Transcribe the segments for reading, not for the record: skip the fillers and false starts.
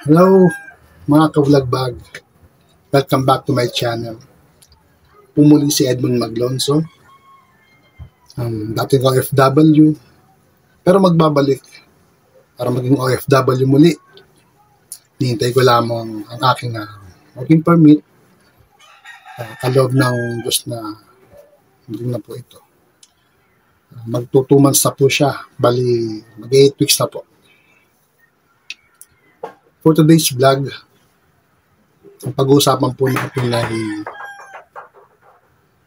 Hello mga ka-vlogbag, welcome back to my channel. Pumuli si Edmond Maglonso, dating OFW, pero magbabalik para maging OFW muli. Nihintay ko lamang ang aking working permit, kaloob ng Diyos na hindi na po ito. Magto 2 months na po siya, bali mag 8 weeks na po. For today's vlog, ang pag-uusapan po natin ay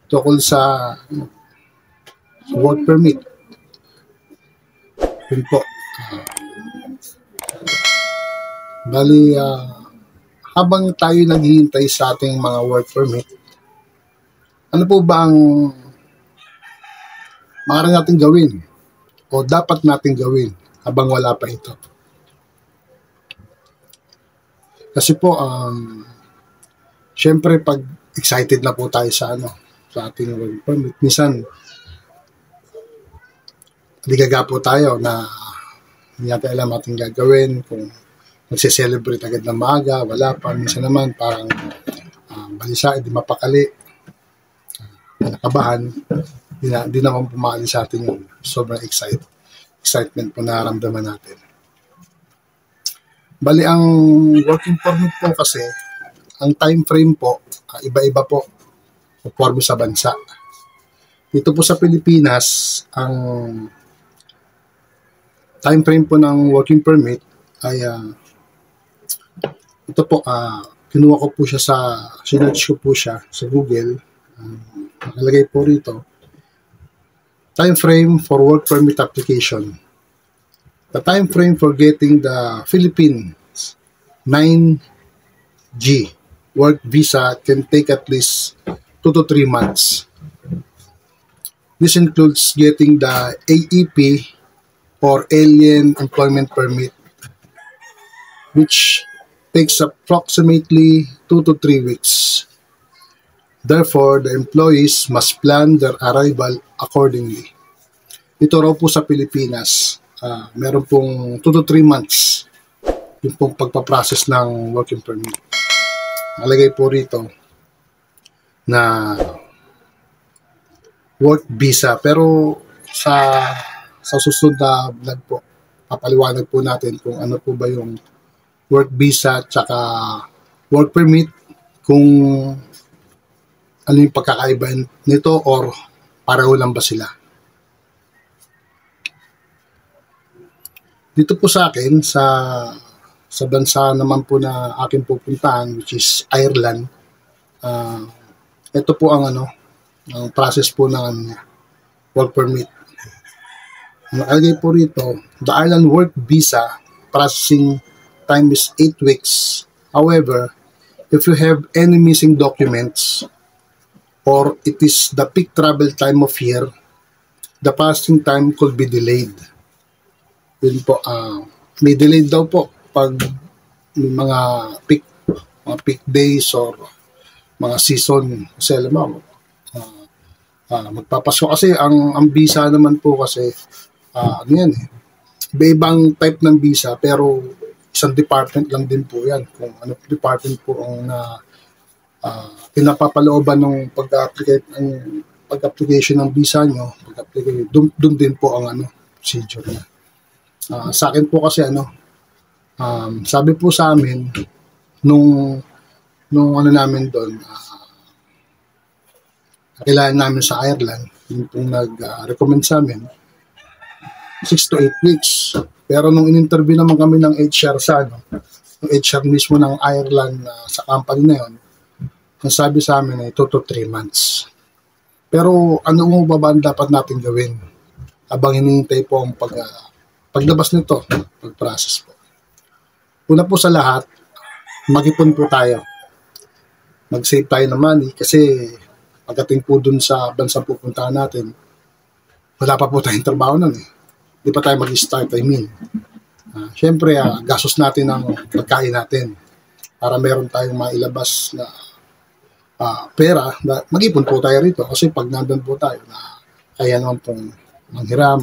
tungkol sa work permit. Yun po. Habang tayo naghihintay sa ating mga work permit, ano po ba ang maaari natin gawin o dapat natin gawin habang wala pa ito? Kasi po, syempre pag excited na po tayo sa ating work permit, minsan ligaga po tayo na hindi natin alam ating gagawin, kung magse-celebrate agad na maaga, wala pa. Minsan naman parang balisa, hindi mapakali, nakabahan, di naman pumali sa atin yung sobrang excitement po na naramdaman natin. Bali, ang working permit po kasi, ang time frame po, iba-iba po, conforme sa bansa. Dito po sa Pilipinas, ang time frame po ng working permit ay, ito po, kinuha ko po siya sinearch ko po siya sa Google. Nakalagay po rito, time frame for work permit application. The time frame for getting the Philippines 9G work visa can take at least 2 to 3 months. This includes getting the AEP or Alien Employment Permit, which takes approximately 2 to 3 weeks. Therefore, the employees must plan their arrival accordingly. Ito raw po sa Pilipinas, meron pong 2 to 3 months yung pong pagpaprocess ng working permit. Nalagay po rito na work visa, pero sa susunod na vlog po, papaliwanag po natin kung ano po ba yung work visa tsaka work permit, kung ano yung pagkakaiba nito or pareho lang ba sila. Dito po sa akin, sa bansa naman po na aking pupuntahan, which is Ireland, ito po ang ang process po ng work permit. Nakalagay po rito, the Ireland work visa processing time is 8 weeks. However, if you have any missing documents or it is the peak travel time of year, the processing time could be delayed. Yun po, may delay daw po pag may mga peak days or mga season. Kasi alam mo, magpapasko kasi ang visa naman po kasi, iba-ibang type ng visa, pero isang department lang din po yan. Kung ano department po ang pinapapalooban ng pag-application ng visa nyo, doon din po ang procedure na. Sa akin po kasi sabi po sa amin nung namin doon, kakilala namin sa Ireland, yung pong nag-recommend sa amin 6 to 8 weeks. Pero nung in-interview naman kami ng HR yung HR mismo ng Ireland sa company na yun, ang sabi sa amin ay 2 to 3 months. Pero ano mo ba ang dapat natin gawin habang hinihintay po ang paglabas nito, pag-process po? Una po sa lahat, mag-ipon po tayo. Mag-save tayo ng money kasi pagdating po dun sa bansa pupuntahan natin, wala pa po tayong trabaho nun eh. Hindi pa tayo mag-start, Siyempre, gastos natin ang pagkain natin para meron tayong mailabas na pera. Mag-ipon po tayo rito kasi pag nandun po tayo, kaya naman pong manghiram,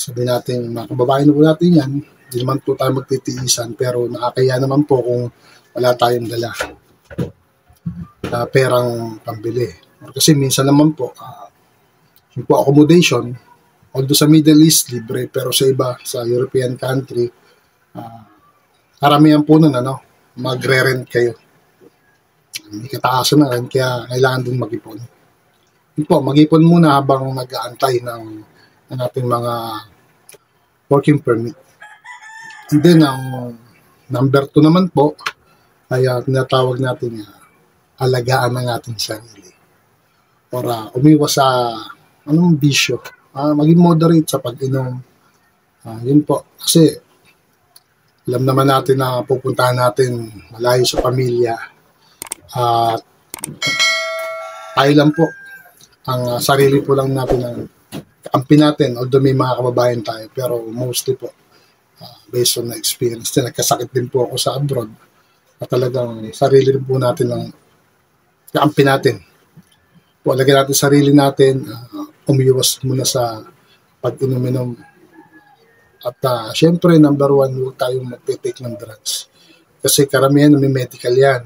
sabi natin, mga kababayan na po natin yan, Hindi naman po tayo magtitiisan, pero nakakaya naman po kung wala tayong dala na perang pambili. Kasi minsan naman po, yung po accommodation, although sa Middle East, libre, pero sa iba, sa European country, karamihan po nun, magre-rent kayo. May kataasan na rin, kaya kailangan din mag-ipon. Yun po, mag-ipon muna habang nag-aantay ng ating mga working permit. And then, ang number 2 naman po, ay tinatawag natin alagaan ng ating sarili. Or umiwas sa bisyo. Maging moderate sa pag-inom. Yun po. Kasi, alam naman natin na pupuntahan natin malayo sa pamilya. At tayo lang po. Ang sarili po lang natin ang kakampi natin. Although may mga kababayan tayo. Pero mostly po, based on the experience, nagkasakit din po ako sa abroad. At talagang sarili rin po natin ang kakampi natin. Po, lagyan natin sarili natin, umiwas muna sa pag-inom-inom. At syempre, number 1, huwag tayong mag-take ng drugs. Kasi karamihan may medical yan.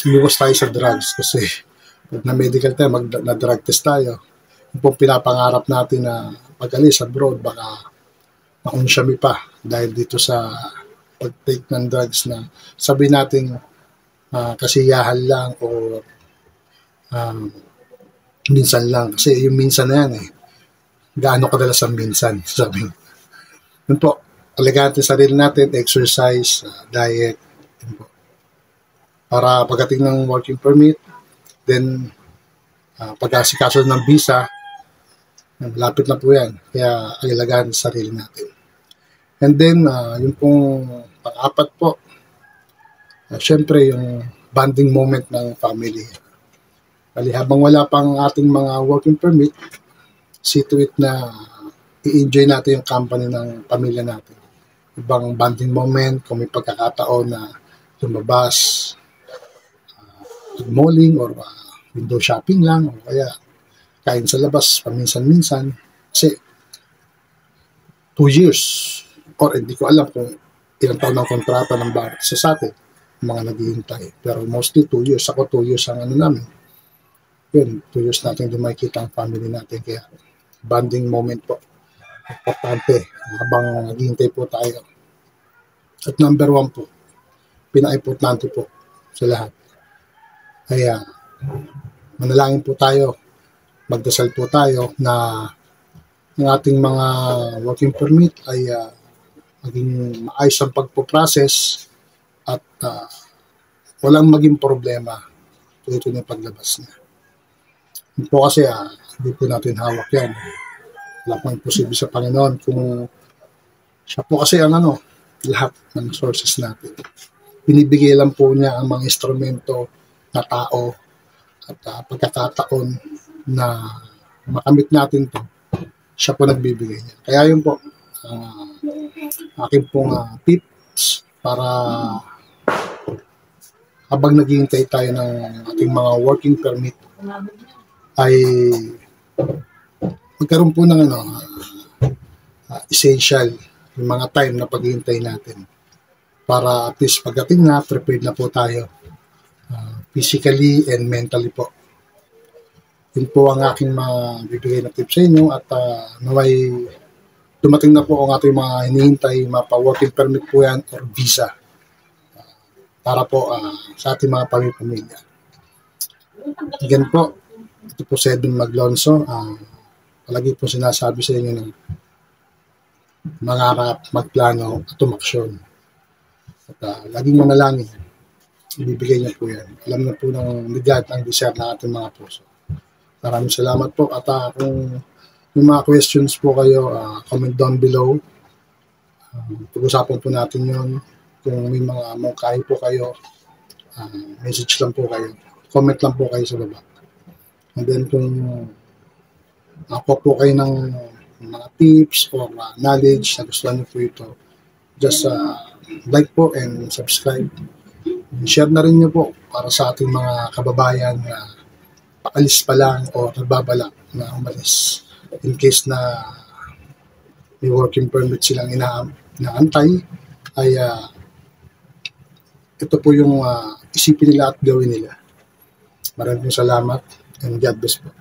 Umiwas tayo sa drugs kasi pag na-medical tayo, na-drug test tayo. Yung pong pinapangarap natin na pag-alis abroad, baka maunsyami pa dahil dito sa pag-take ng drugs na sabi natin kasiyahan lang o minsan lang. Kasi yung minsan na yan gaano kadalas ang minsan, sabi. Yun po, alagaan natin sarili natin, exercise, diet, yun po. Para pagdating ng working permit, then pag-asikaso ng visa, malapit na po yan. Kaya alagaan sa sarili natin. And then, yung pong pang-apat po, syempre yung bonding moment ng family. Kali habang wala pang ating mga working permit, see to it na i-enjoy natin yung company ng pamilya natin. Ibang bonding moment, kung may pagkakataon na lumabas, malling or window shopping lang, o kaya kain sa labas paminsan-minsan. Kasi 2 years, or hindi ko alam kung ilang taon ng kontrata ng bawat isa sa atin, mga naghihintay. Pero mostly 2 years. Ako 2 years ang namin. Yun, 2 years natin din makikita ang family natin. Kaya bonding moment po. Importante habang naghihintay po tayo. At number 1 po, pinaka-importante po sa lahat. Kaya manalangin po tayo, magdasal po tayo na ang ating mga working permit ay maging maayos ang pagpo-process at walang maging problema ito na paglabas niya. Yun po kasi hindi po natin hawak yan. Wala pong imposible sa Panginoon kung siya po kasi ang lahat ng sources natin. Binibigay lang po niya ang mga instrumento na tao at pagkakataon na makamit natin to, siya po nagbibigay niya. Kaya yun po, aking pong tips para habang naghihintay tayo ng ating mga working permit ay magkaroon po ng essential yung mga time na paghihintay natin para at least pagdating na, prepared na po tayo physically and mentally po. Yun po ang aking bibigay na tips sa inyo at naway dumating na po ang ating mga hinihintay, mapa-working permit po yan or visa para po sa ating mga pamilya. Again po, ito po si Edwin Maglonso. Palagi po sinasabi sa inyo na mangarap, magplano at umaksyon. At laging manalangin. Ibibigay niya po yan. Alam na po ng ligad ang desire ng ating mga puso. Maraming salamat po. At kung may mga questions po kayo, comment down below. Pag-usapan po natin yun. Kung may mga mungkahi po kayo, message lang po kayo. Comment lang po kayo sa baba. And then kung ako po kayo ng mga tips or knowledge na gusto niyo po ito, just like po and subscribe. Share na rin niyo po para sa ating mga kababayan na paalis pa lang o nagbabalak na umalis in case na may working permit silang inaantay, ay ito po yung isipin nila at gawin nila. Maraming salamat and God bless po.